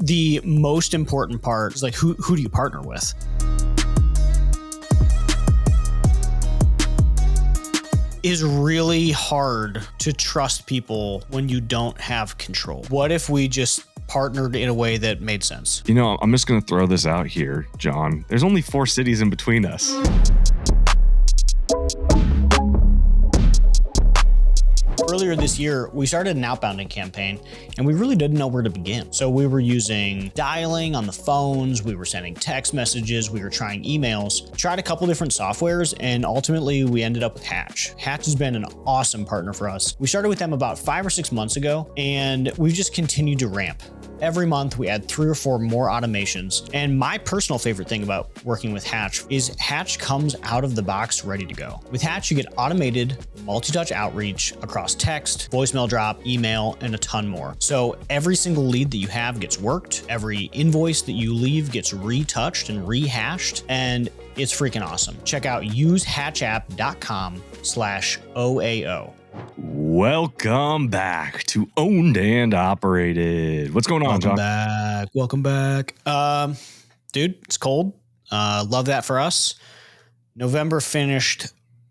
the most important part is like, who do you partner with? Is really hard to trust people when you don't have control. What if we just partnered in a way that made sense? You know, I'm just going to throw this out here, John. There's only 4 cities in between us. Earlier this year, we started an outbounding campaign and we really didn't know where to begin. So we were using dialing on the phones, we were sending text messages, we were trying emails, tried a couple different softwares, and ultimately we ended up with Hatch. Hatch has been an awesome partner for us. We started with them about 5 or 6 months ago, and we've just continued to ramp. Every month we add 3 or 4 more automations. And my personal favorite thing about working with Hatch is Hatch comes out of the box ready to go. With Hatch, you get automated multi-touch outreach across text, voicemail drop, email, and a ton more. So every single lead that you have gets worked. Every invoice that you leave gets retouched and rehashed. And it's freaking awesome. Check out usehatchapp.com/OAO. Welcome back to Owned and Operated. What's going on, John? Welcome back. Dude, it's cold. Love that for us. November finished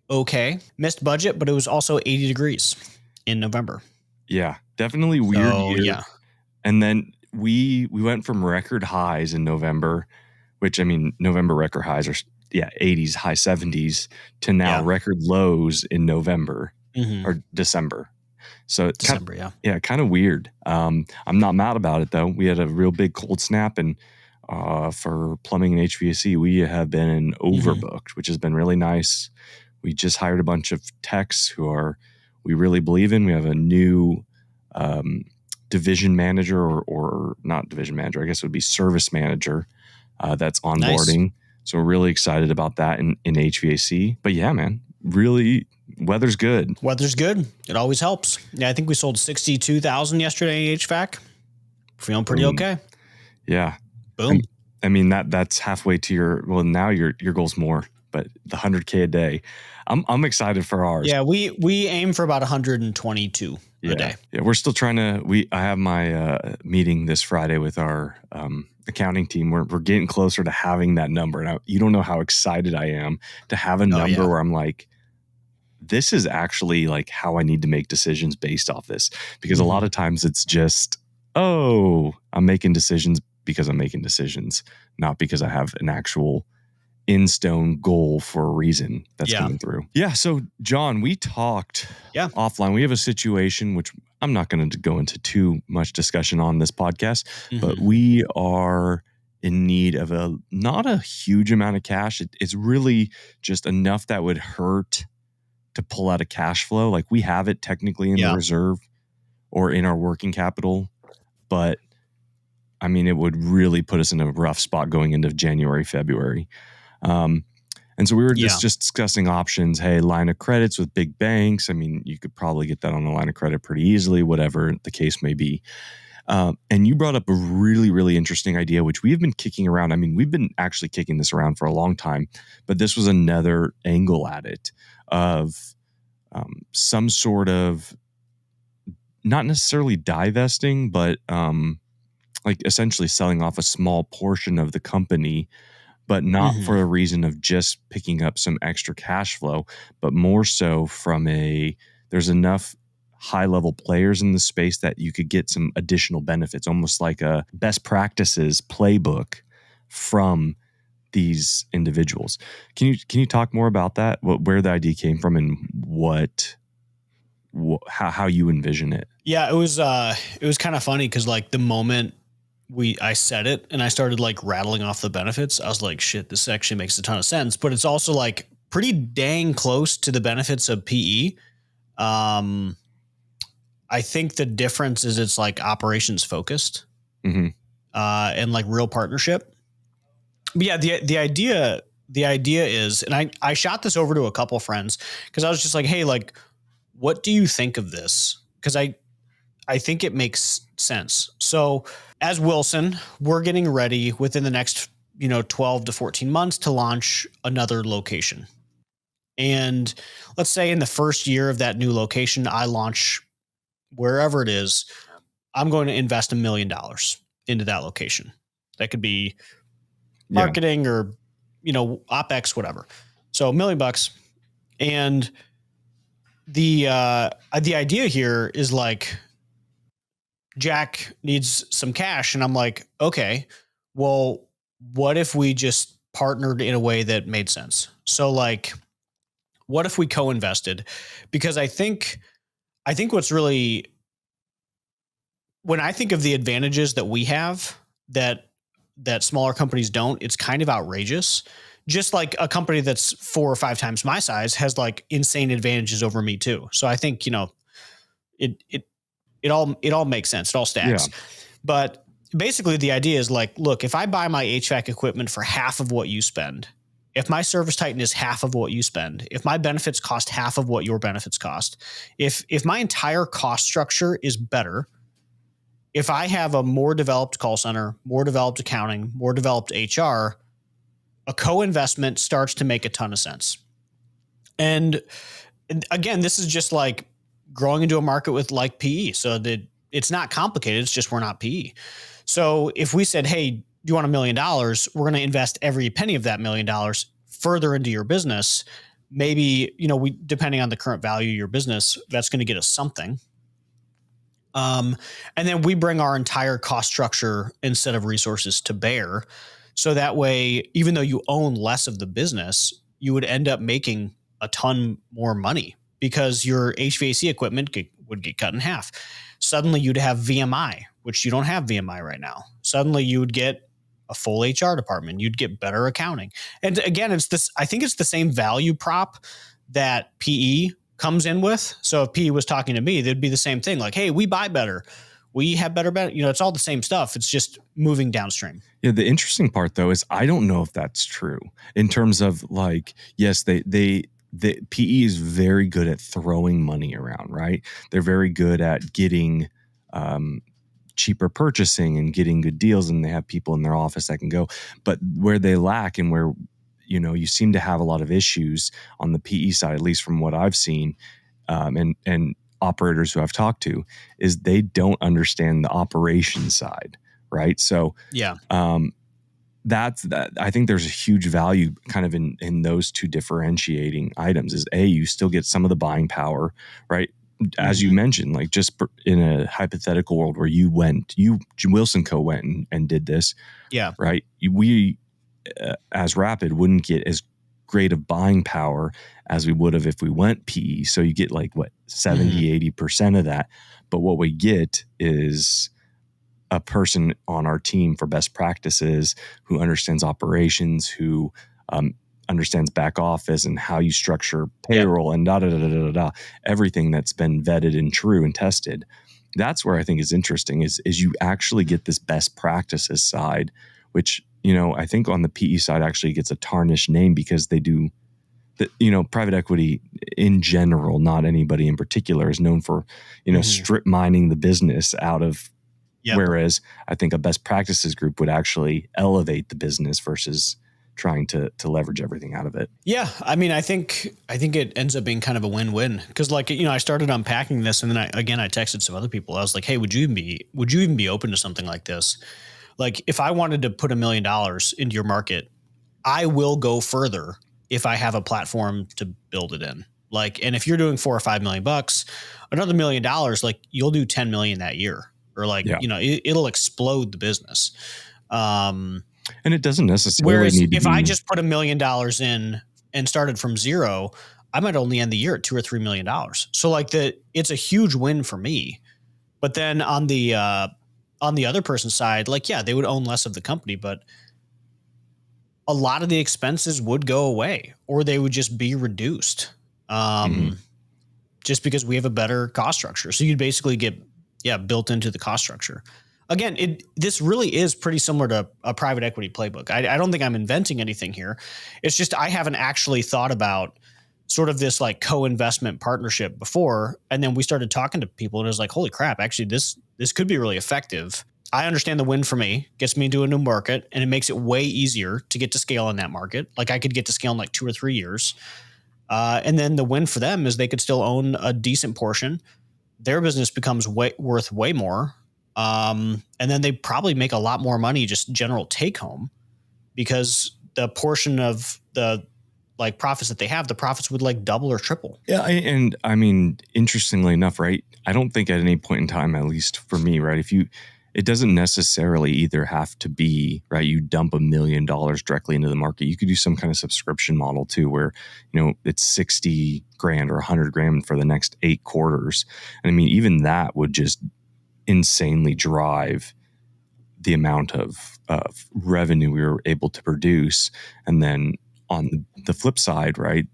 okay. Missed budget, but it was also 80 degrees in November. Yeah, definitely weird year. Yeah. And then we went from record highs in November, which, I mean, November record highs are 80s, high 70s, to now record lows in November. Or December. So it's December, kind of weird. I'm not mad about it though. We had a real big cold snap, and for plumbing and HVAC, we have been overbooked, which has been really nice. We just hired a bunch of techs we really believe in. We have a new division manager or not division manager, I guess it would be service manager that's onboarding. Nice. So we're really excited about that in HVAC. But yeah, man, really, weather's good. Weather's good. It always helps. Yeah, I think we sold 62,000 yesterday in HVAC. Feeling pretty okay. Yeah. Boom. I mean, that's halfway to now your goal's more, but the 100K a day. I'm excited for ours. Yeah, we aim for about 122 a day. Yeah, we're still trying to. I have my meeting this Friday with our accounting team. We're getting closer to having that number. Now, you don't know how excited I am to have a number where I'm like, this is actually like how I need to make decisions based off this. Because a lot of times it's just, I'm making decisions because I'm making decisions, not because I have an actual in-stone goal for a reason that's coming through. Yeah. So John, we talked offline. We have a situation, which I'm not going to go into too much discussion on this podcast, but we are in need of not a huge amount of cash. It's really just enough that would hurt to pull out a cash flow. Like we have it technically in the reserve or in our working capital, but I mean, it would really put us in a rough spot going into January, February. And so we were just discussing options. Hey, line of credits with big banks. I mean, you could probably get that on a line of credit pretty easily, whatever the case may be. And you brought up a really, really interesting idea, which we've been kicking around. I mean, we've been actually kicking this around for a long time, but this was another angle at it of some sort of, not necessarily divesting, but like essentially selling off a small portion of the company, but not for a reason of just picking up some extra cash flow, but more so from there's enough high-level players in the space that you could get some additional benefits, almost like a best practices playbook from these individuals. Can you talk more about that? Where the idea came from and how you envision it? Yeah, it was kind of funny because like the moment I said it and I started like rattling off the benefits, I was like, shit, this actually makes a ton of sense. But it's also like pretty dang close to the benefits of PE. I think the difference is it's like operations focused and like real partnership. But yeah, the idea is, and I shot this over to a couple friends because I was just like, hey, like, what do you think of this? Because I think it makes sense. So as Wilson, we're getting ready within the next 12 to 14 months to launch another location. And let's say in the first year of that new location, I launch wherever it is, I'm going to invest $1 million. into that location. That could be marketing or, OpEx, whatever. So $1 million. And the idea here is like, Jack needs some cash. And I'm like, okay, well, what if we just partnered in a way that made sense? So like, what if we co-invested? Because I think what's really, when I think of the advantages that we have that smaller companies don't, it's kind of outrageous. Just like a company that's 4 or 5 times my size has like insane advantages over me too. So I think, it all makes sense. It all stacks. Yeah. But basically the idea is like, look, if I buy my HVAC equipment for half of what you spend, if my Service Titan is half of what you spend, if my benefits cost half of what your benefits cost, if my entire cost structure is better, if I have a more developed call center, more developed accounting, more developed HR, a co-investment starts to make a ton of sense. And again, this is just like growing into a market with like PE. So that it's not complicated. It's just we're not PE. So if we said, hey, do you want $1 million? We're going to invest every penny of that $1 million further into your business. Maybe, we, depending on the current value of your business, that's going to get us something. And then we bring our entire cost structure and set of resources to bear. So that way, even though you own less of the business, you would end up making a ton more money because your HVAC equipment would get cut in half. Suddenly you'd have VMI, which you don't have VMI right now. Suddenly you would get a full HR department. You'd get better accounting. And again, I think it's the same value prop that PE comes in with. So if PE was talking to me, they'd be the same thing. Like, hey, we buy better. We have better. It's all the same stuff. It's just moving downstream. Yeah. The interesting part though, is I don't know if that's true in terms of like, yes, the PE is very good at throwing money around, right? They're very good at getting cheaper purchasing and getting good deals, and they have people in their office that can go. But where they lack and where, you seem to have a lot of issues on the PE side, at least from what I've seen, and operators who I've talked to, is they don't understand the operations side, right? So yeah. That's that. I think there's a huge value kind of in those two differentiating items. Is A, you still get some of the buying power, right? As you mentioned, like just in a hypothetical world where Wilson Co. went and did this, yeah, right? We as Rapid wouldn't get as great of buying power as we would have if we went PE. So you get like 70, 80% of that. But what we get is a person on our team for best practices who understands operations, who understands back office and how you structure payroll and everything that's been vetted and true and tested. That's where I think is interesting is you actually get this best practices side, which, I think on the PE side actually gets a tarnished name because they do private equity in general, not anybody in particular, is known for, strip mining the business out of. Yep. Whereas I think a best practices group would actually elevate the business versus trying to leverage everything out of it. Yeah. I mean, I think it ends up being kind of a win-win because I started unpacking this and then I texted some other people. I was like, hey, would you even be open to something like this? Like if I wanted to put $1 million into your market, I will go further if I have a platform to build it in. Like, and if you're doing $4 or $5 million, another $1 million, like you'll do 10 million that year. Or like, it'll explode the business. And it doesn't necessarily need to if I just put $1 million in and started from zero, I might only end the year at $2 or $3 million. So like it's a huge win for me. But then on the other person's side, like, yeah, they would own less of the company, but a lot of the expenses would go away or they would just be reduced. Just because we have a better cost structure. So you'd basically get built into the cost structure. Again, this really is pretty similar to a private equity playbook. I don't think I'm inventing anything here. It's just I haven't actually thought about sort of this like co-investment partnership before. And then we started talking to people and it was like, holy crap, actually this could be really effective. I understand the win for me, gets me into a new market, and it makes it way easier to get to scale in that market. Like I could get to scale in like 2 or 3 years. And then the win for them is they could still own a decent portion. Their business becomes worth way more. And then they probably make a lot more money just general take home, because the portion of the like profits that they have, the profits would like double or triple. Yeah. And I mean, interestingly enough, right? I don't think at any point in time, at least for me, right? It doesn't necessarily either have to be, right, you dump $1 million directly into the market. You could do some kind of subscription model too, where, it's 60 grand or 100 grand for the next 8 quarters. And I mean, even that would just insanely drive the amount of revenue we were able to produce. And then on the flip side, right,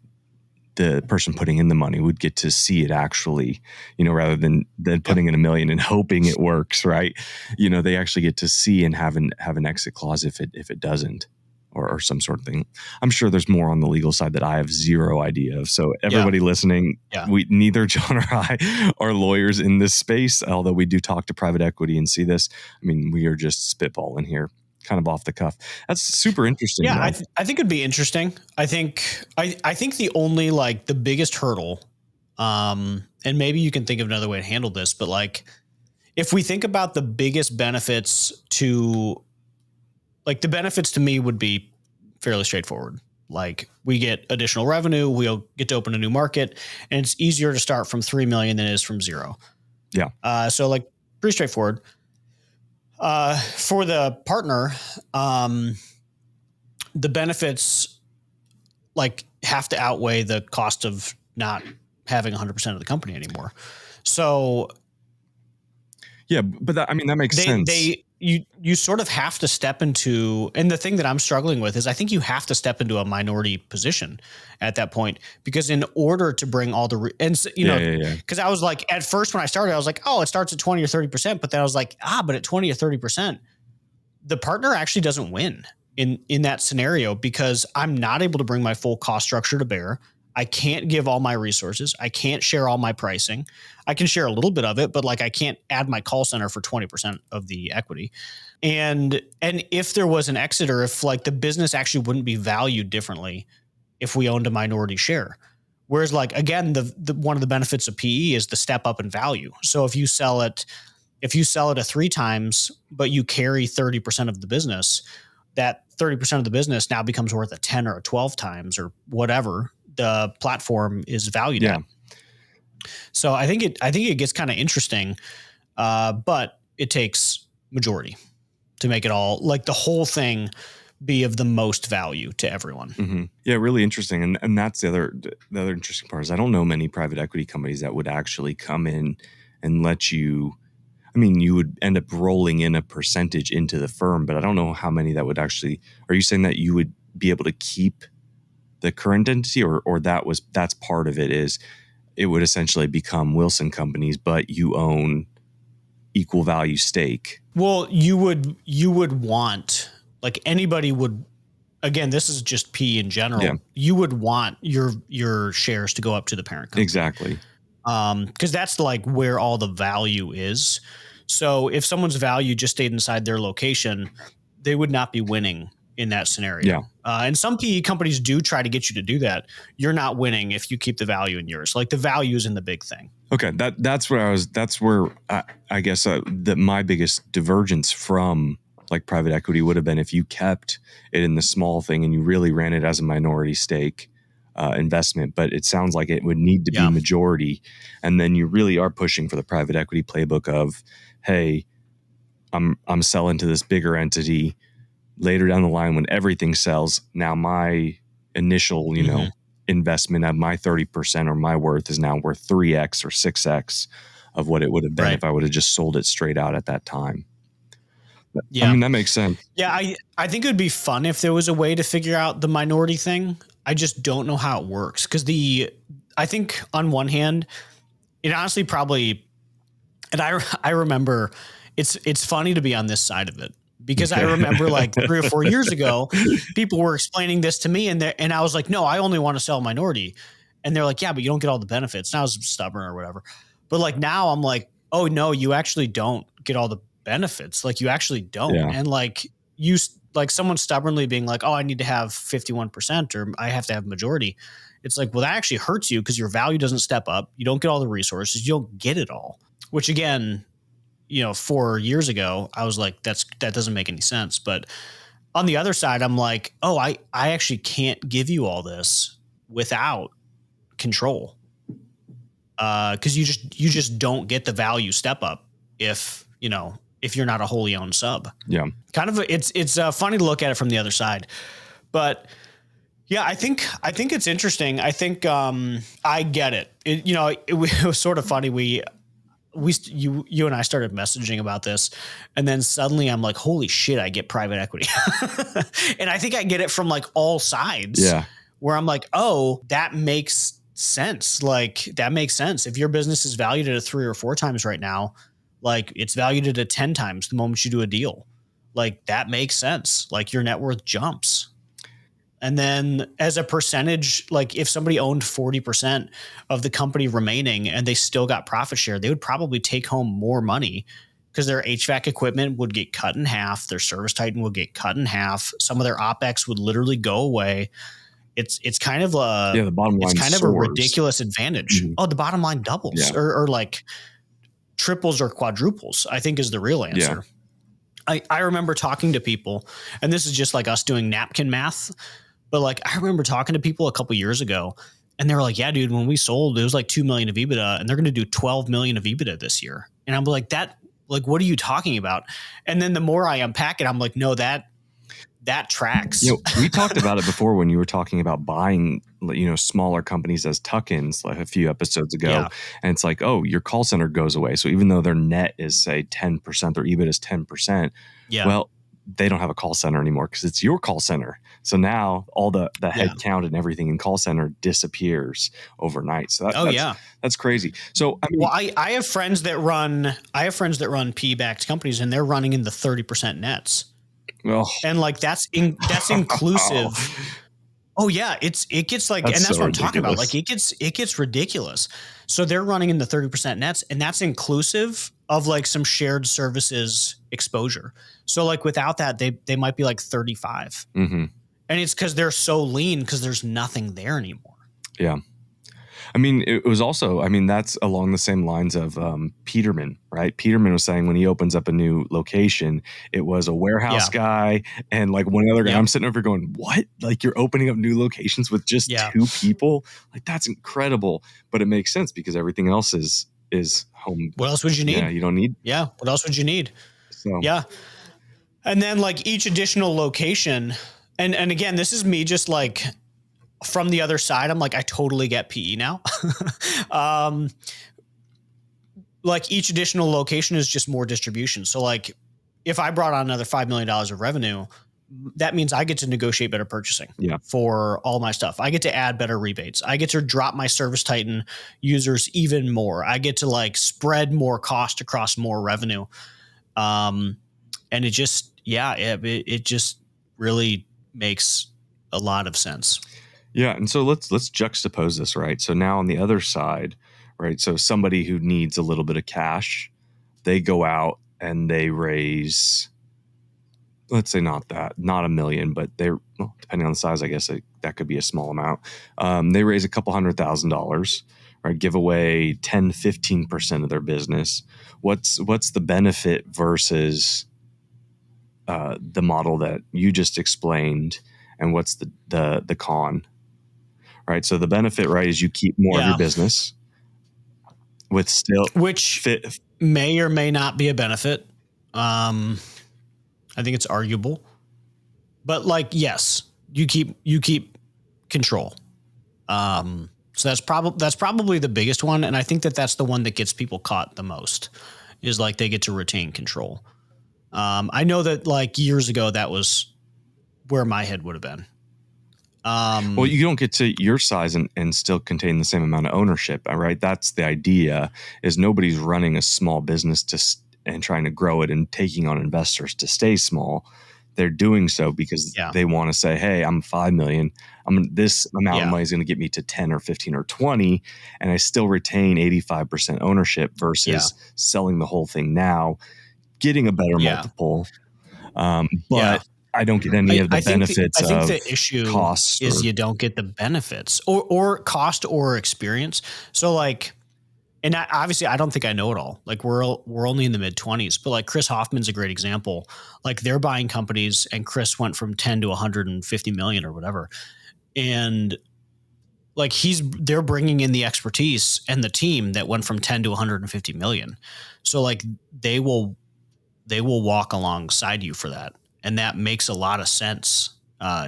the person putting in the money would get to see it actually, rather than putting in $1 million and hoping it works, right? They actually get to see and have an exit clause if it doesn't, or some sort of thing. I'm sure there's more on the legal side that I have zero idea of. So everybody listening, neither John or I are lawyers in this space, although we do talk to private equity and see this. I mean, we are just spitballing here, kind of off the cuff. That's super interesting. Yeah, I think it'd be interesting. I think the only like the biggest hurdle, and maybe you can think of another way to handle this, but like if we think about the biggest benefits to, like the benefits to me would be fairly straightforward. Like we get additional revenue, we'll get to open a new market, and it's easier to start from 3 million than it is from 0. Yeah. So like pretty straightforward. For the partner, the benefits like have to outweigh the cost of not having 100% of the company anymore. So yeah, but that makes sense. You sort of have to step into, and the thing that I'm struggling with is I think you have to step into a minority position at that point, because in order to bring all the, because I was like, at first when I started, I was like, oh, it starts at 20 or 30%. But then I was like, but at 20 or 30%, the partner actually doesn't win in that scenario, because I'm not able to bring my full cost structure to bear. I can't give all my resources. I can't share all my pricing. I can share a little bit of it, but like I can't add my call center for 20% of the equity. And if there was an exit, or if like the business actually wouldn't be valued differently if we owned a minority share. Whereas like, again, the one of the benefits of PE is the step up in value. So if you sell it at 3 times, but you carry 30% of the business, that 30% of the business now becomes worth a 10 or a 12 times or whatever the platform is valued at. So I think it gets kind of interesting, but it takes majority to make it all, like the whole thing, be of the most value to everyone. Mm-hmm. Yeah, really interesting. And that's the other interesting part is I don't know many private equity companies that would actually come in and let you. I mean, you would end up rolling in a percentage into the firm, but I don't know how many that would actually. Are you saying that you would be able to keep the current entity, or that's part of it, is it would essentially become Wilson Companies, but you own equal value stake? Well, you would want, like anybody would, again, this is just P in general. Yeah. You would want your shares to go up to the parent company. Exactly. Because that's like where all the value is. So if someone's value just stayed inside their location, they would not be winning in that scenario. Yeah. And some PE companies do try to get you to do that. You're not winning if you keep the value in yours. Like the value is in the big thing. Okay. That's where I guess that my biggest divergence from like private equity would have been if you kept it in the small thing and you really ran it as a minority stake investment, but it sounds like it would need to be majority. And then you really are pushing for the private equity playbook of, hey, I'm selling to this bigger entity. Later down the line, when everything sells, now my initial, investment of my 30% or my worth is now worth 3x or 6x of what it would have been if I would have just sold it straight out at that time. Yeah. I mean, that makes sense. Yeah, I think it would be fun if there was a way to figure out the minority thing. I just don't know how it works, because I think on one hand, it honestly probably, and I remember it's funny to be on this side of it, because I remember like 3 or 4 years ago, people were explaining this to me, and I was like, no, I only want to sell minority. And they're like, yeah, but you don't get all the benefits. And I was stubborn or whatever. But like now I'm like, oh no, you actually don't get all the benefits. Like you actually don't. Yeah. And like someone stubbornly being like, oh, I need to have 51% or I have to have majority. It's like, well, that actually hurts you because your value doesn't step up. You don't get all the resources. You don't get it all, which again, 4 years ago, I was like, that doesn't make any sense. But on the other side, I'm like, oh, I actually can't give you all this without control. Cause you just don't get the value step up if you're not a wholly owned sub. Yeah. Kind of, it's funny to look at it from the other side, but yeah, I think it's interesting. I think, I get it. It was sort of funny. You and I started messaging about this, and then suddenly I'm like, holy shit, I get private equity. And I think I get it from like all sides. Yeah. Where I'm like, oh, that makes sense. Like that makes sense. If your business is valued at 3 or 4 times right now, like it's valued at 10 times the moment you do a deal. Like that makes sense. Like your net worth jumps. And then as a percentage, like if somebody owned 40% of the company remaining and they still got profit share, they would probably take home more money because their HVAC equipment would get cut in half. Their service titan would get cut in half. Some of their OpEx would literally go away. It's kind of the bottom line it's kind soars. of a ridiculous advantage. Mm-hmm. Oh, the bottom line doubles or like triples or quadruples, I think is the real answer. Yeah. I remember talking to people, and this is just like us doing napkin math. But like, I remember talking to people a couple years ago, and they were like, yeah, dude, when we sold, it was like 2 million of EBITDA, and they're going to do 12 million of EBITDA this year. And I'm like, what are you talking about? And then the more I unpack it, I'm like, no, that tracks. We talked about it before when you were talking about buying, smaller companies as tuck-ins like a few episodes ago. Yeah. And it's like, oh, your call center goes away. So even though their net is say 10%, their EBITDA is 10%. Yeah. Well, they don't have a call center anymore because it's your call center. So now all the head count and everything in call center disappears overnight. So that's crazy. So I mean, well, I have friends that run PE-backed companies, and they're running in the 30% nets. Well, and like that's inclusive. Oh yeah, it gets like, and that's what I'm talking about. Like it gets ridiculous. So they're running in the 30% nets, and that's inclusive of like some shared services exposure. So like without that, they might be like 35. Mm-hmm. And it's because they're so lean because there's nothing there anymore. Yeah. I mean, it was also, that's along the same lines of Peterman, right? Peterman was saying when he opens up a new location, it was a warehouse guy and like one other guy. I'm sitting over going, what? Like you're opening up new locations with just 2 people? Like that's incredible. But it makes sense because everything else is home. What else would you need? Yeah, you don't need. Yeah. What else would you need? So. Yeah. And then like each additional location, and again, this is me just like from the other side, I'm like, I totally get PE now. Like each additional location is just more distribution. So like if I brought on another $5 million of revenue, that means I get to negotiate better purchasing for all my stuff. I get to add better rebates. I get to drop my Service Titan users even more. I get to like spread more cost across more revenue. And it just, it just really makes a lot of sense. Yeah. And so let's juxtapose this, right? So now on the other side, right? So somebody who needs a little bit of cash, they go out and they raise, let's say not $1 million, but depending on the size, I guess that could be a small amount. They raise a couple $100,000, right? Give away 10, 15% of their business. What's the benefit versus the model that you just explained, and what's the con, right? So the benefit, right, is you keep more of your business with still, which may or may not be a benefit. I think it's arguable, but like, yes, you keep control. So that's probably the biggest one. And I think that's the one that gets people caught the most, is like they get to retain control. I know that like years ago, that was where my head would have been. Well, you don't get to your size and still contain the same amount of ownership, right? That's the idea, is nobody's running a small business and trying to grow it and taking on investors to stay small. They're doing so because they want to say, hey, I'm 5 million. This amount of money is going to get me to 10 or 15 or 20. And I still retain 85% ownership versus selling the whole thing now, getting a better multiple. But I don't get any of the benefits. I think the issue is you don't get the benefits or cost or experience. So like And obviously I don't think I know it all. Like we're only in the mid-20s, but like Chris Hoffman's a great example. Like they're buying companies and Chris went from 10 to 150 million or whatever. And like they're bringing in the expertise and the team that went from 10 to 150 million. So like they will walk alongside you for that. And that makes a lot of sense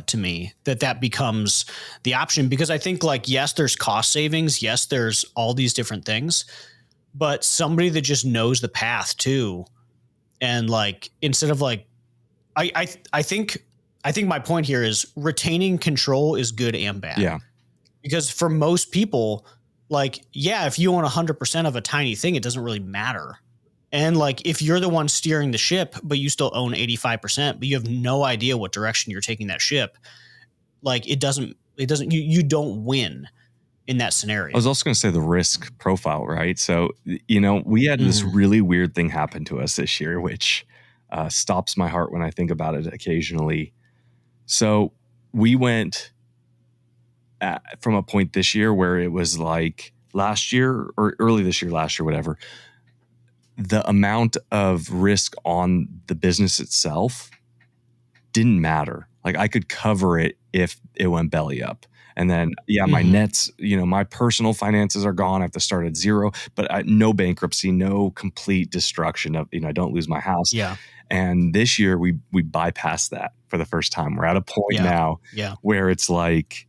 to me that becomes the option, because I think like, yes, there's cost savings. Yes, there's all these different things, but somebody that just knows the path too. And like, instead of like, I think my point here is retaining control is good and bad. Yeah. Because for most people, like, yeah, if you own 100% of a tiny thing, it doesn't really matter. And like, if you're the one steering the ship, but you still own 85%, but you have no idea what direction you're taking that ship, like you don't win in that scenario. I was also going to say the risk profile, right? So, we had this really weird thing happen to us this year, which stops my heart when I think about it occasionally. So we went from a point this year where it was like last year or early this year, whatever, the amount of risk on the business itself didn't matter. Like I could cover it if it went belly up. And then, my nets, my personal finances are gone. I have to start at zero, but no bankruptcy, no complete destruction of, I don't lose my house. Yeah. And this year we bypassed that for the first time. We're at a point now where it's like,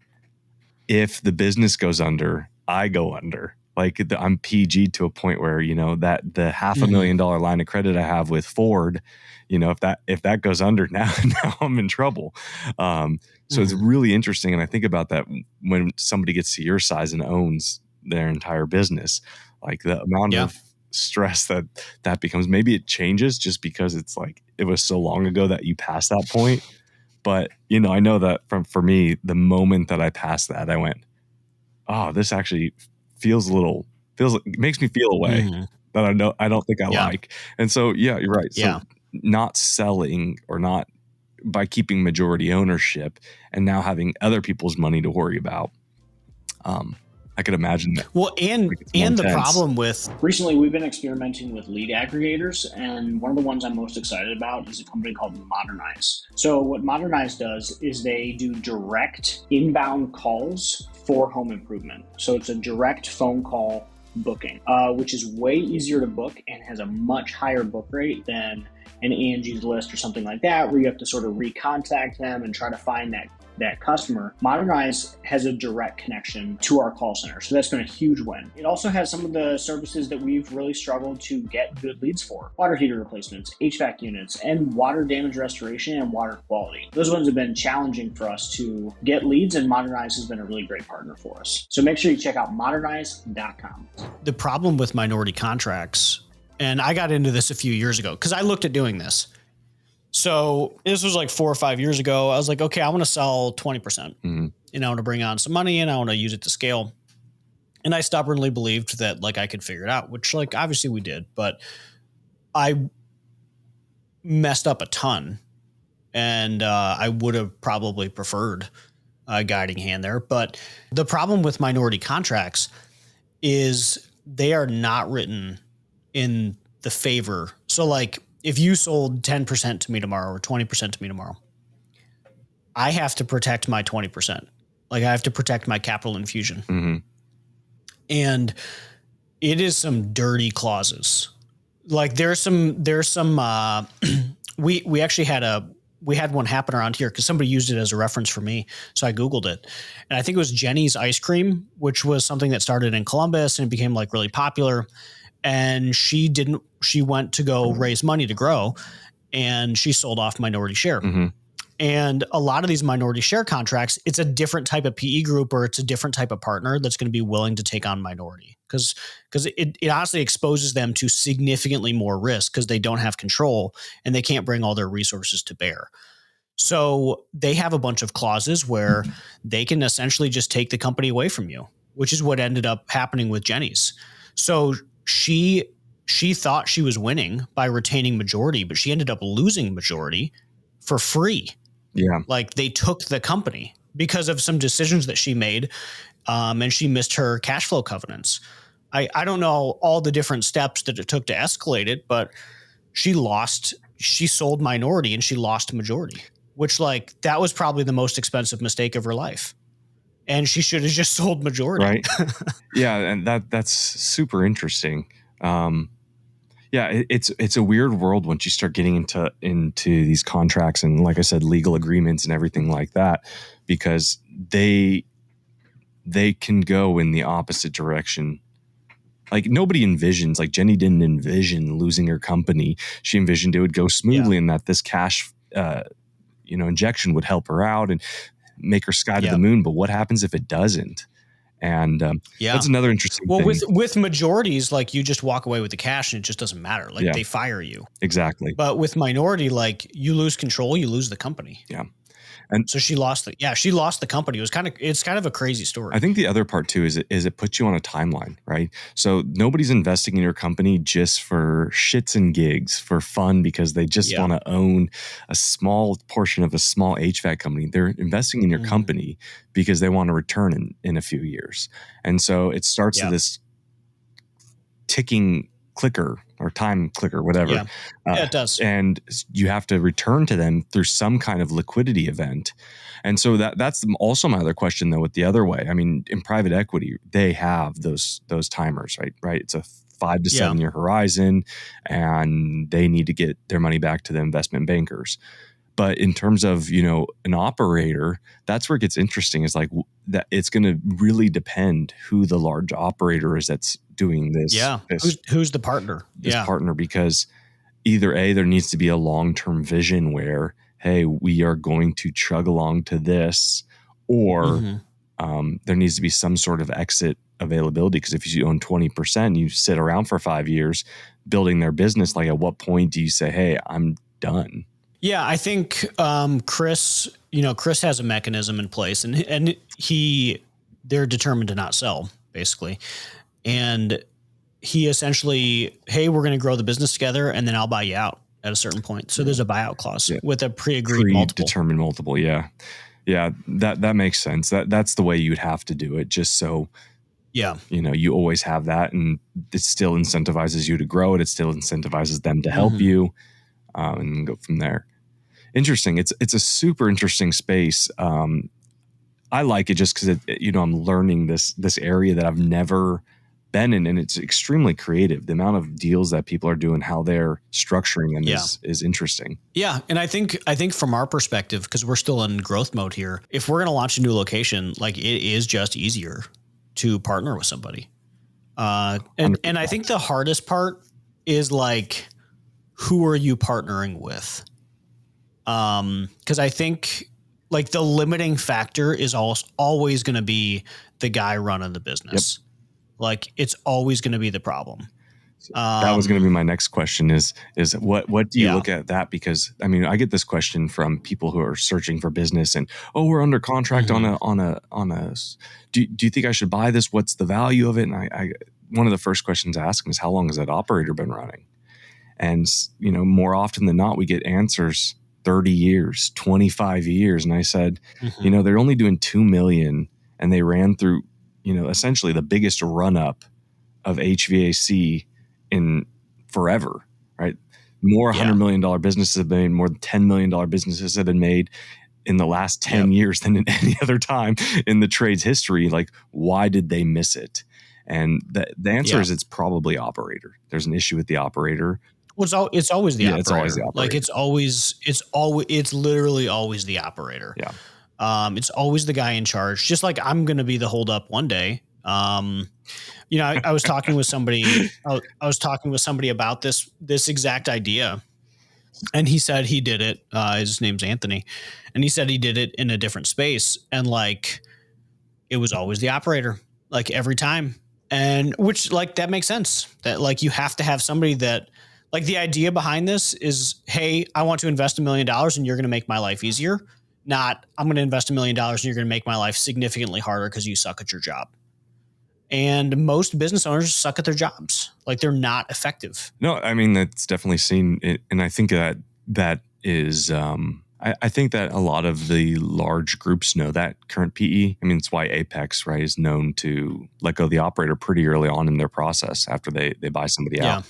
if the business goes under, I go under. Like I'm PG to a point where, that the $500,000 line of credit I have with Ford, if that goes under now I'm in trouble. So it's really interesting. And I think about that when somebody gets to your size and owns their entire business, like the amount of stress that becomes. Maybe it changes just because it's like, it was so long ago that you passed that point. But, I know that for me, the moment that I passed that, I went, oh, this actually it makes me feel a way that I don't think I like. And so, you're right. So not selling or not by keeping majority ownership and now having other people's money to worry about. I could imagine that. Well, and the problem with recently we've been experimenting with lead aggregators, and one of the ones I'm most excited about is a company called Modernize. So what Modernize does is they do direct inbound calls for home improvement. So it's a direct phone call booking, which is way easier to book and has a much higher book rate than an Angie's List or something like that, where you have to sort of recontact them and try to find that customer. Modernize has a direct connection to our call center. So that's been a huge win. It also has some of the services that we've really struggled to get good leads for: water heater replacements, HVAC units, and water damage restoration and water quality. Those ones have been challenging for us to get leads, and Modernize has been a really great partner for us. So make sure you check out modernize.com. The problem with minority contracts, and I got into this a few years ago because I looked at doing this. So this was like 4 or 5 years ago. I was like, okay, I want to sell 20%. And I want to bring on some money and I want to use it to scale. And I stubbornly believed that like I could figure it out, which like obviously we did, but I messed up a ton, and I would have probably preferred a guiding hand there. But the problem with minority contracts is they are not written in the favor. So like, if you sold 10% to me tomorrow or 20% to me tomorrow, I have to protect my 20%. Like I have to protect my capital infusion. And it is some dirty clauses. Like there's some, we actually had one happen around here because somebody used it as a reference for me. So I Googled it, and I think it was Jenny's Ice Cream, which was something that started in Columbus and it became like really popular. And she went to go raise money to grow, and she sold off minority share. And a lot of these minority share contracts, it's a different type of PE group, or it's a different type of partner that's going to be willing to take on minority, because it honestly exposes them to significantly more risk because they don't have control and they can't bring all their resources to bear. So they have a bunch of clauses where they can essentially just take the company away from you, which is what ended up happening with Jenny's. So she thought she was winning by retaining majority, but she ended up losing majority for free. Yeah. Like they took the company because of some decisions that she made, and she missed her cash flow covenants. I don't know all the different steps that it took to escalate it, but she sold minority and she lost majority, which like that was probably the most expensive mistake of her life. And she should have just sold majority. Right. Yeah. And that's super interesting. It's a weird world once you start getting into these contracts and, like I said, legal agreements and everything like that, because they can go in the opposite direction. Like nobody envisions, like Jenny didn't envision losing her company. She envisioned it would go smoothly and that this cash, injection would help her out and make her sky to the moon. But what happens if it doesn't? And that's another interesting thing. Well, with majorities, like you just walk away with the cash and it just doesn't matter. Like they fire you. Exactly. But with minority, like you lose control, you lose the company. Yeah. And so she lost the company. It's kind of a crazy story. I think the other part too is it puts you on a timeline, right? So nobody's investing in your company just for shits and gigs, for fun, because they just want to own a small portion of a small HVAC company. They're investing in your company because they want a return in a few years. And so it starts to this ticking clicker or time clicker, whatever. It does. And you have to return to them through some kind of liquidity event. And so that's also my other question, though, with the other way. I mean, in private equity, they have those timers, right? It's a 5 to 7 year horizon, and they need to get their money back to the investment bankers. But in terms of, an operator, that's where it gets interesting, is like that it's going to really depend who the large operator is that's doing this. Yeah. Who's the partner? Partner, because either A, there needs to be a long-term vision where, hey, we are going to chug along to this, or there needs to be some sort of exit availability. Because if you own 20%, you sit around for 5 years building their business. Like, at what point do you say, hey, I'm done? Yeah, I think Chris has a mechanism in place, and they're determined to not sell, basically. And he essentially, hey, we're going to grow the business together, and then I'll buy you out at a certain point. So there's a buyout clause with a predetermined multiple. Yeah. Yeah. That makes sense. That's the way you'd have to do it, just so, you always have that, and it still incentivizes you to grow it. It still incentivizes them to help you, and go from there. Interesting. It's a super interesting space. I like it just because I'm learning this area that I've never been in, and it's extremely creative. The amount of deals that people are doing, how they're structuring them is interesting. Yeah, and I think from our perspective, because we're still in growth mode here, if we're going to launch a new location, like it is just easier to partner with somebody. And I think the hardest part is like, who are you partnering with? Because I think like the limiting factor is always going to be the guy running the business. Yep. Like it's always going to be the problem. That was going to be my next question is what do you look at that? Because I mean, I get this question from people who are searching for business and, we're under contract on a, do you think I should buy this? What's the value of it? And I one of the first questions I ask them is, how long has that operator been running? And, more often than not, we get answers 30 years, 25 years. And I said, they're only doing 2 million, and they ran through, essentially the biggest run up of HVAC in forever, right? More $100 million businesses have been made, more than $10 million businesses have been made in the last 10 years than in any other time in the trade's history. Like, why did they miss it? And the answer is, it's probably operator. There's an issue with the operator. Well, it's always the operator. It's always the operator. Like it's literally always the operator. Yeah. It's always the guy in charge. Just like I'm going to be the holdup one day. I was talking with somebody. I was talking with somebody about this exact idea, and he said he did it. His name's Anthony, and he said he did it in a different space, and like it was always the operator, like every time, and which like that makes sense. That like you have to have somebody that. Like the idea behind this is, hey, I want to invest $1 million and you're going to make my life easier. Not, I'm going to invest $1 million and you're going to make my life significantly harder because you suck at your job. And most business owners suck at their jobs. Like they're not effective. No, I mean, that's definitely seen it. And I think that is, I I think that a lot of the large groups know that current PE. I mean, it's why Apex, right, is known to let go of the operator pretty early on in their process after they buy somebody out.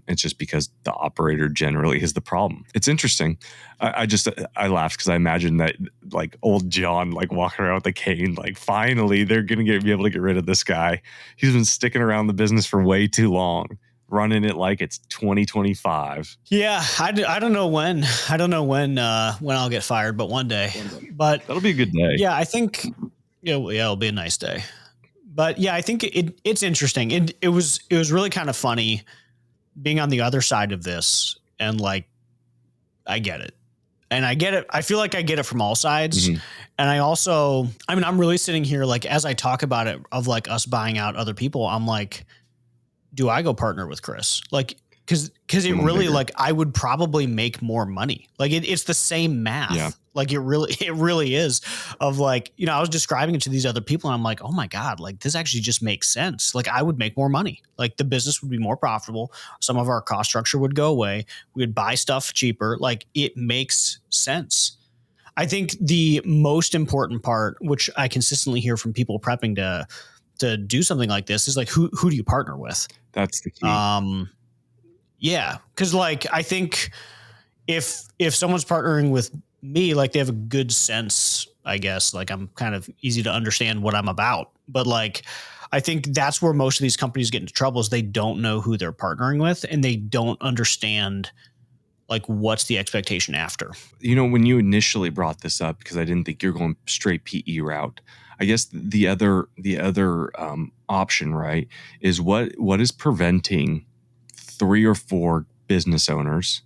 It's just because the operator generally is the problem. It's interesting. I laughed because I imagine that like old John like walking around with a cane, like finally they're going to be able to get rid of this guy. He's been sticking around the business for way too long, running it like it's 2025. Yeah, I don't know when. I don't know when I'll get fired, but one day. But that'll be a good day. Yeah, I think it'll be a nice day. But yeah, I think it's interesting. It was really kind of funny being on the other side of this, and like I get it. And I get it. I feel like I get it from all sides. Mm-hmm. And I'm really sitting here like as I talk about it of like us buying out other people, I'm like, do I go partner with Chris? Like, cause it really bigger. Like I would probably make more money. Like it's the same math. Yeah. Like it really is of like, you know, I was describing it to these other people and I'm like, oh my God, like this actually just makes sense. Like I would make more money. Like the business would be more profitable. Some of our cost structure would go away. We would buy stuff cheaper. Like it makes sense. I think the most important part, which I consistently hear from people prepping to do something like this is like, who do you partner with? That's the key. Yeah. Cause like, I think if someone's partnering with me, like they have a good sense, I guess, like I'm kind of easy to understand what I'm about, but like, I think that's where most of these companies get into trouble is they don't know who they're partnering with and they don't understand like what's the expectation after. You know, when you initially brought this up, because I didn't think you're going straight PE route, I guess the other option, right, is what is preventing 3 or 4 business owners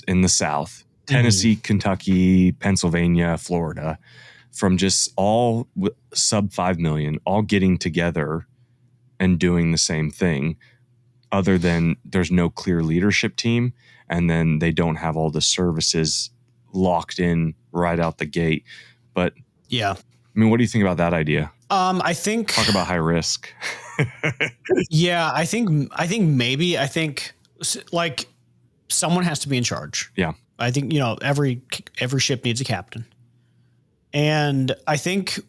in the South, Tennessee, mm-hmm. Kentucky, Pennsylvania, Florida, from just all sub 5 million, all getting together and doing the same thing, other than there's no clear leadership team, and then they don't have all the services locked in right out the gate. But yeah, I mean, what do you think about that idea? I think talk about high risk. Yeah, I think like someone has to be in charge. Yeah. I think, you know, every ship needs a captain. And I think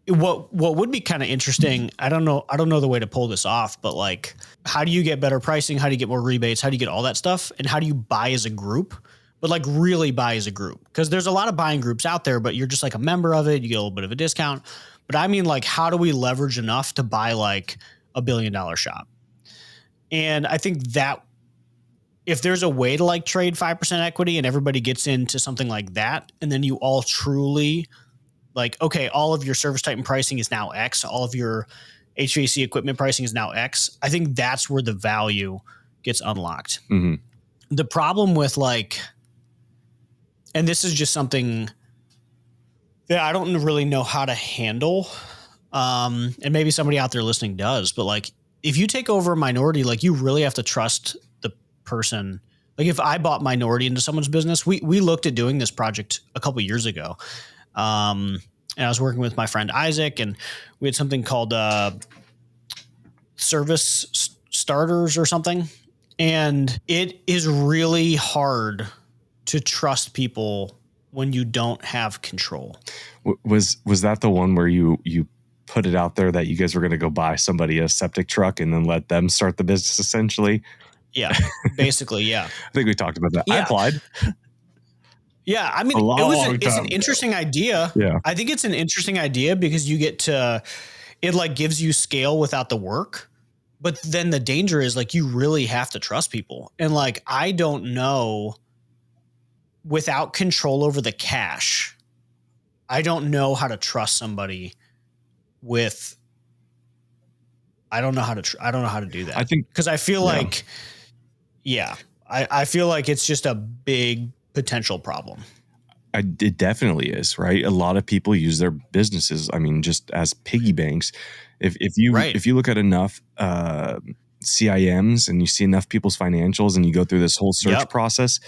what would be kind of interesting, I don't know the way to pull this off, but like, how do you get better pricing? How do you get more rebates? How do you get all that stuff? And how do you buy as a group? But like really buy as a group, because there's a lot of buying groups out there, but you're just like a member of it. You get a little bit of a discount. But I mean, like, how do we leverage enough to buy like $1 billion shop? And I think that if there's a way to like trade 5% equity and everybody gets into something like that, and then you all truly like, okay, all of your service type and pricing is now X, all of your HVAC equipment pricing is now X. I think that's where the value gets unlocked. Mm-hmm. The problem with like, and this is just something that I don't really know how to handle. And maybe somebody out there listening does, but like, if you take over a minority, like you really have to trust the person. Like if I bought minority into someone's business, we looked at doing this project a couple of years ago. And I was working with my friend Isaac, and we had something called service starters or something. And it is really hard to trust people when you don't have control. Was that the one where you put it out there that you guys were going to go buy somebody a septic truck and then let them start the business essentially? Yeah, basically, yeah. I think we talked about that. Yeah. I applied. Yeah, I mean, it's an interesting idea. Yeah. I think it's an interesting idea because you get to, it like gives you scale without the work. But then the danger is like, you really have to trust people. And like, I don't know, without control over the cash, I don't know how to trust somebody with, I don't know how to do that. I think, because I feel like, I feel like it's just a big potential problem. It definitely is, right? A lot of people use their businesses, I mean, just as piggy banks. If you look at enough CIMs and you see enough people's financials and you go through this whole search process,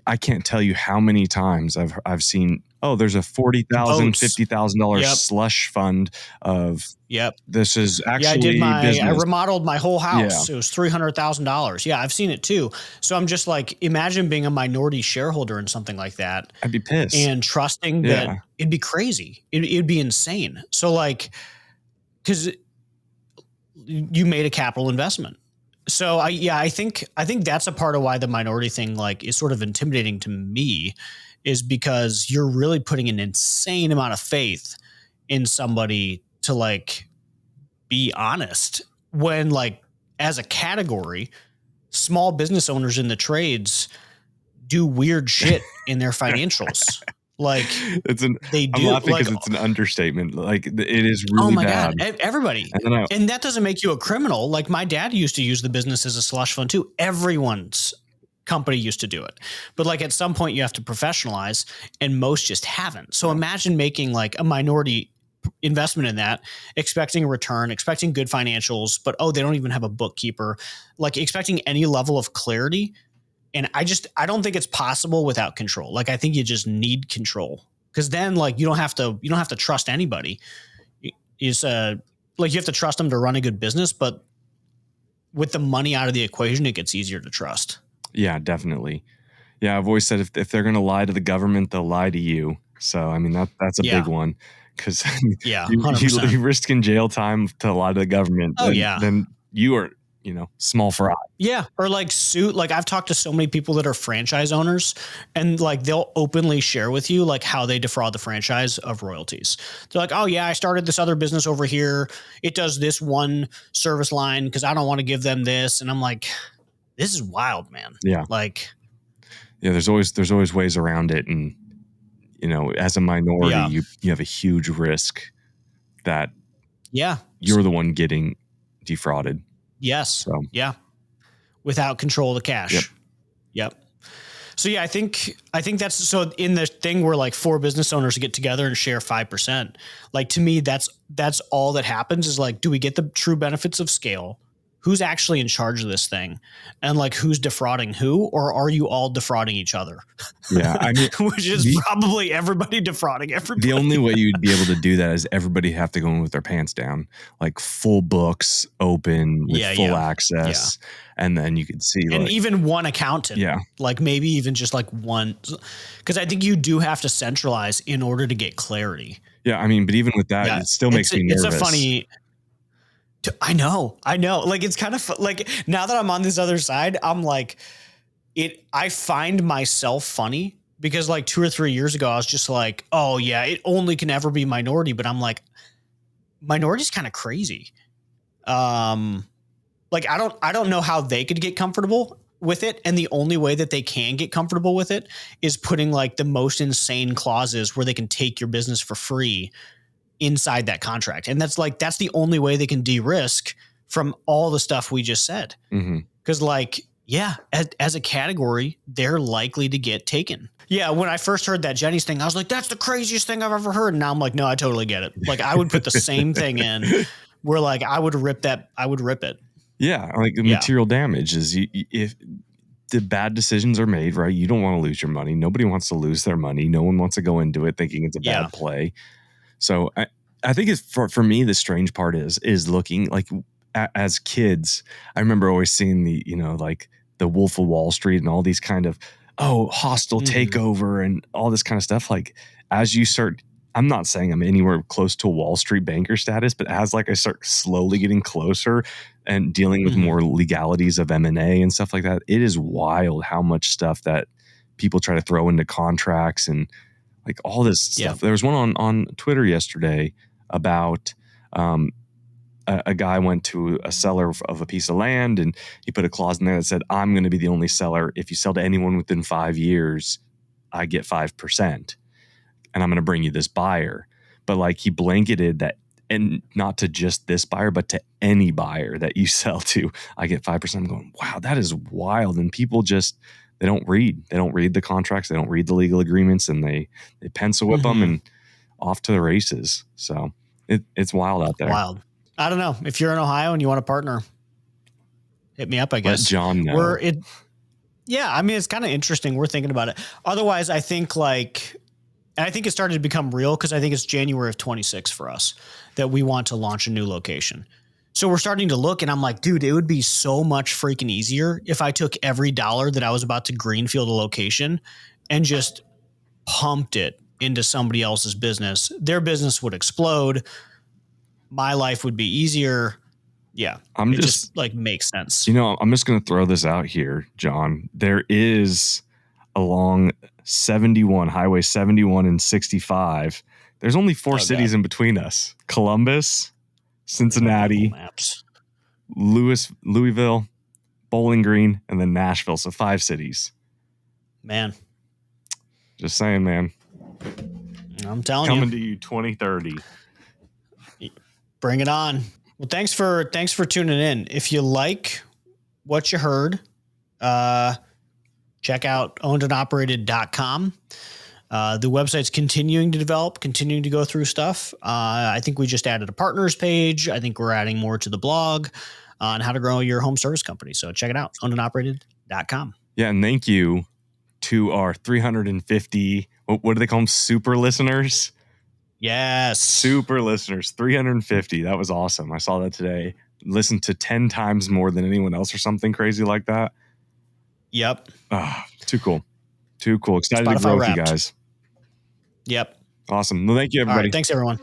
I can't tell you how many times I've seen, oh, there's a $40,000, $50,000 Yep. slush fund of, Yep. this is Yeah, actually I business. remodeled my whole house. Yeah. It was $300,000. Yeah, I've seen it too. So I'm just like, imagine being a minority shareholder in something like that I'd be pissed. and trusting that it'd be crazy. It'd be insane. So like, because you made a capital investment. So I think that's a part of why the minority thing like is sort of intimidating to me, is because you're really putting an insane amount of faith in somebody to like be honest, when like as a category, small business owners in the trades do weird shit in their financials. Like they do. I'm laughing like, because it's an understatement. Like it is really oh my bad. God, everybody. And that doesn't make you a criminal. Like my dad used to use the business as a slush fund too. Everyone's company used to do it. But like at some point you have to professionalize, and most just haven't. So imagine making like a minority investment in that, expecting a return, expecting good financials, but they don't even have a bookkeeper, like expecting any level of clarity. And I don't think it's possible without control. Like I think you just need control, because then like you don't have to trust anybody. Is like you have to trust them to run a good business, but with the money out of the equation, it gets easier to trust. Yeah, definitely. Yeah, I've always said if they're going to lie to the government, they'll lie to you. So I mean that's a big one, because you risking jail time to lie to the government. Then you are small fry. Yeah. Or like suit. Like I've talked to so many people that are franchise owners, and like they'll openly share with you like how they defraud the franchise of royalties. They're like, oh yeah, I started this other business over here. It does this one service line because I don't want to give them this. And I'm like, this is wild, man. Yeah. Like, yeah, there's always ways around it. And, as a minority, you have a huge risk that you're the one getting defrauded. Yes. So. Yeah. Without control of the cash. Yep. So yeah, I think that's, so in the thing where like 4 business owners get together and share 5%, like to me, that's all that happens, is like, do we get the true benefits of scale? Who's actually in charge of this thing? And like, who's defrauding who? Or are you all defrauding each other? Yeah. I mean, which is probably everybody defrauding everybody. The only way you'd be able to do that is everybody have to go in with their pants down, like full books open with full access. Yeah. And then you could see, and even one accountant. Yeah. Like maybe even just like one, because I think you do have to centralize in order to get clarity. Yeah. I mean, but even with that, it still makes me nervous. It's a funny, I know. Like, it's kind of like, now that I'm on this other side, I'm like, I find myself funny, because like 2 or 3 years ago, I was just like, oh yeah, it only can ever be minority. But I'm like, minority's kind of crazy. Like, I don't know how they could get comfortable with it. And the only way that they can get comfortable with it is putting like the most insane clauses where they can take your business for free inside that contract. And that's the only way they can de-risk from all the stuff we just said. Because like, yeah, as a category, they're likely to get taken. Yeah, when I first heard that Jenny's thing, I was like, that's the craziest thing I've ever heard. And now I'm like, no, I totally get it. Like I would put the same thing in where like I would rip it. Yeah, like material damage is, if the bad decisions are made, right, you don't want to lose your money. Nobody wants to lose their money. No one wants to go into it thinking it's a bad play. So I think it's for me, the strange part is looking like as kids. I remember always seeing like the Wolf of Wall Street and all these kind of hostile takeover and all this kind of stuff. Like as you start, I'm not saying I'm anywhere close to a Wall Street banker status, but as like I start slowly getting closer and dealing with more legalities of M&A and stuff like that, it is wild how much stuff that people try to throw into contracts and like all this stuff. There was one on Twitter yesterday about a guy went to a seller of a piece of land, and he put a clause in there that said, I'm going to be the only seller. If you sell to anyone within 5 years, I get 5%. And I'm going to bring you this buyer. But like he blanketed that, and not to just this buyer, but to any buyer that you sell to, I get 5%. I'm going, wow, that is wild. And people just, they don't read the contracts. They don't read the legal agreements, and they pencil whip them and off to the races. So it's wild out there. Wild. I don't know. If you're in Ohio and you want to partner, hit me up, I guess. Let John know. Yeah, I mean, it's kind of interesting. We're thinking about it. Otherwise, I think and I think it started to become real because I think it's January of 26 for us that we want to launch a new location. So we're starting to look, and I'm like, dude, it would be so much freaking easier if I took every dollar that I was about to greenfield a location and just pumped it into somebody else's business. Their business would explode. My life would be easier. Yeah. It just like makes sense. I'm just going to throw this out here, John. There is along Highway 71 and 65. There's only 4 cities in between us. Columbus, Cincinnati, Louisville, Bowling Green, and then Nashville. So 5 cities. Man. Just saying, man. I'm telling you. Coming to you 2030. Bring it on. Well, thanks for tuning in. If you like what you heard, check out ownedandoperated.com. The website's continuing to develop, continuing to go through stuff. I think we just added a partners page. I think we're adding more to the blog on how to grow your home service company. So check it out, ownedandoperated.com. Yeah, and thank you to our 350, what do they call them? Super listeners? Yes. Super listeners, 350. That was awesome. I saw that today. Listened to 10 times more than anyone else or something crazy like that. Yep. Too cool. Too cool. Excited Spotify to grow with you guys. Yep. Awesome. Well, thank you, everybody. All right, thanks, everyone.